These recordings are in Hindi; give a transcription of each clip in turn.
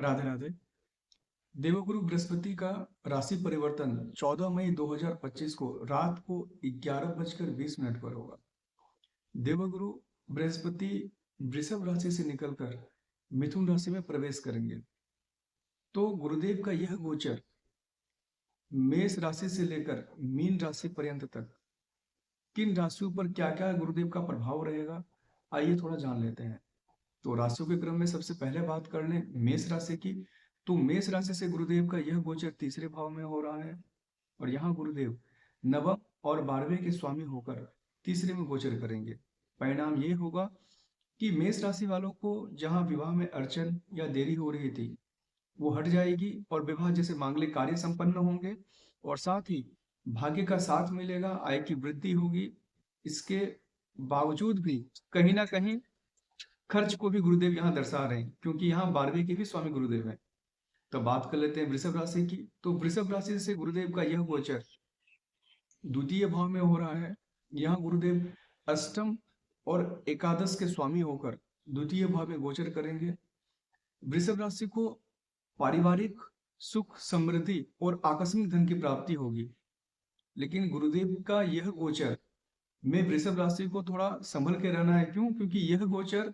राधे राधे। देवगुरु बृहस्पति का राशि परिवर्तन 14 मई 2025 को रात को 11:20 पर होगा। देवगुरु बृहस्पति वृषभ राशि से निकलकर मिथुन राशि में प्रवेश करेंगे। तो गुरुदेव का यह गोचर मेष राशि से लेकर मीन राशि पर्यंत तक किन राशियों पर क्या क्या गुरुदेव का प्रभाव रहेगा, आइए थोड़ा जान लेते हैं। तो राशियों के क्रम में सबसे पहले बात कर लें मेष राशि की। तो मेष राशि से गुरुदेव का यह गोचर तीसरे भाव में हो रहा है और यहाँ गुरुदेव नवम और 12वें के स्वामी होकर तीसरे में गोचर करेंगे। परिणाम ये होगा कि मेष राशि वालों को जहां विवाह में अड़चन या देरी हो रही थी वो हट जाएगी और विवाह जैसे मांगलिक कार्य संपन्न होंगे और साथ ही भाग्य का साथ मिलेगा, आय की वृद्धि होगी। इसके बावजूद भी कहीं ना कहीं खर्च को भी गुरुदेव यहाँ दर्शा रहे हैं क्योंकि यहाँ 12वें के भी स्वामी गुरुदेव हैं। तो बात कर लेते हैं वृषभ राशि की। तो वृषभ राशि से गुरुदेव का यह गोचर द्वितीय भाव में हो रहा है। यहाँ गुरुदेव अष्टम और एकादश के स्वामी होकर द्वितीय भाव में गोचर करेंगे। वृषभ राशि को पारिवारिक सुख, समृद्धि और आकस्मिक धन की प्राप्ति होगी। लेकिन गुरुदेव का यह गोचर में वृषभ राशि को थोड़ा संभल के रहना है। क्यों? क्योंकि यह गोचर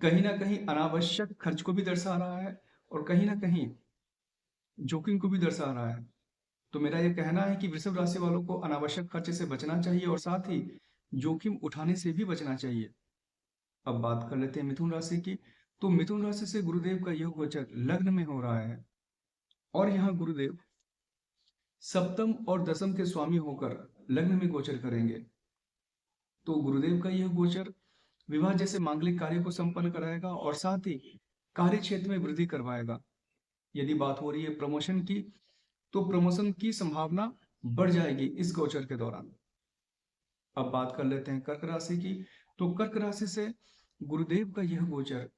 कहीं ना कहीं अनावश्यक खर्च को भी दर्शा रहा है और कहीं ना कहीं जोखिम को भी दर्शा रहा है। तो मेरा यह कहना है कि वृषभ राशि वालों को अनावश्यक खर्च से बचना चाहिए और साथ ही जोखिम उठाने से भी बचना चाहिए। अब बात कर लेते हैं मिथुन राशि की। तो मिथुन राशि से गुरुदेव का यह गोचर लग्न में हो रहा है और यहाँ गुरुदेव सप्तम और दसम के स्वामी होकर लग्न में गोचर करेंगे। तो गुरुदेव का यह गोचर विवाह जैसे मांगलिक कार्य को संपन्न कराएगा और साथ ही कार्य क्षेत्र में वृद्धि करवाएगा। यदि बात हो रही है प्रमोशन की, तो प्रमोशन की संभावना बढ़ जाएगी इस गोचर के दौरान। अब बात कर लेते हैं कर्क राशि की। तो कर्क राशि से गुरुदेव का यह गोचर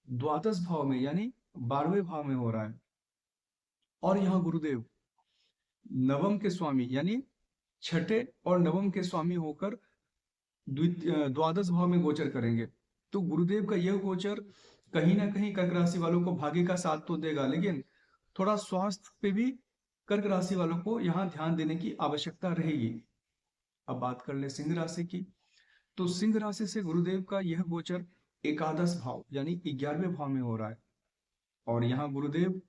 द्वादश भाव में यानी 12वें भाव में हो रहा है और यहाँ गुरुदेव नवम के स्वामी यानी छठे और नवम के स्वामी होकर द्वादश भाव में गोचर करेंगे। तो गुरुदेव का यह गोचर कहीं ना कहीं कर्क राशि वालों को भाग्य का साथ तो देगा, लेकिन थोड़ा स्वास्थ्य पे भी कर्क राशि वालों को यहाँ ध्यान देने की आवश्यकता रहेगी। अब बात कर ले सिंह राशि की। तो सिंह राशि से गुरुदेव का यह गोचर एकादश भाव यानी 11वें भाव में हो रहा है और यहाँ गुरुदेव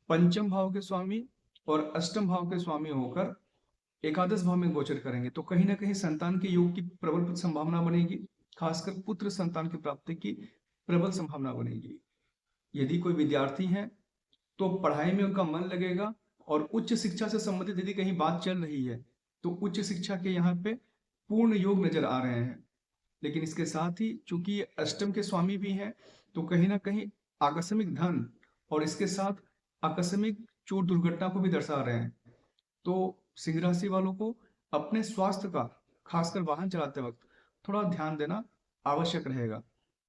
पंचम भाव के स्वामी और अष्टम भाव के स्वामी होकर एकादश भाव में गोचर करेंगे। तो कहीं ना कहीं संतान के योग की प्रबल संभावना बनेगी, खासकर पुत्र संतान की प्राप्ति की प्रबल संभावना बनेगी। यदि कोई विद्यार्थी है तो पढ़ाई में उनका मन लगेगा और उच्च शिक्षा से संबंधित यदि कहीं बात चल रही है तो उच्च शिक्षा के यहाँ पे पूर्ण योग नजर आ रहे हैं। लेकिन इसके साथ ही चूंकि ये अष्टम के स्वामी भी हैं तो कहीं ना कहीं आकस्मिक धन और इसके साथ आकस्मिक चोट दुर्घटना को भी दर्शा रहे हैं। तो सिंह राशि वालों को अपने स्वास्थ्य का, खासकर वाहन चलाते वक्त, थोड़ा ध्यान देना आवश्यक रहेगा।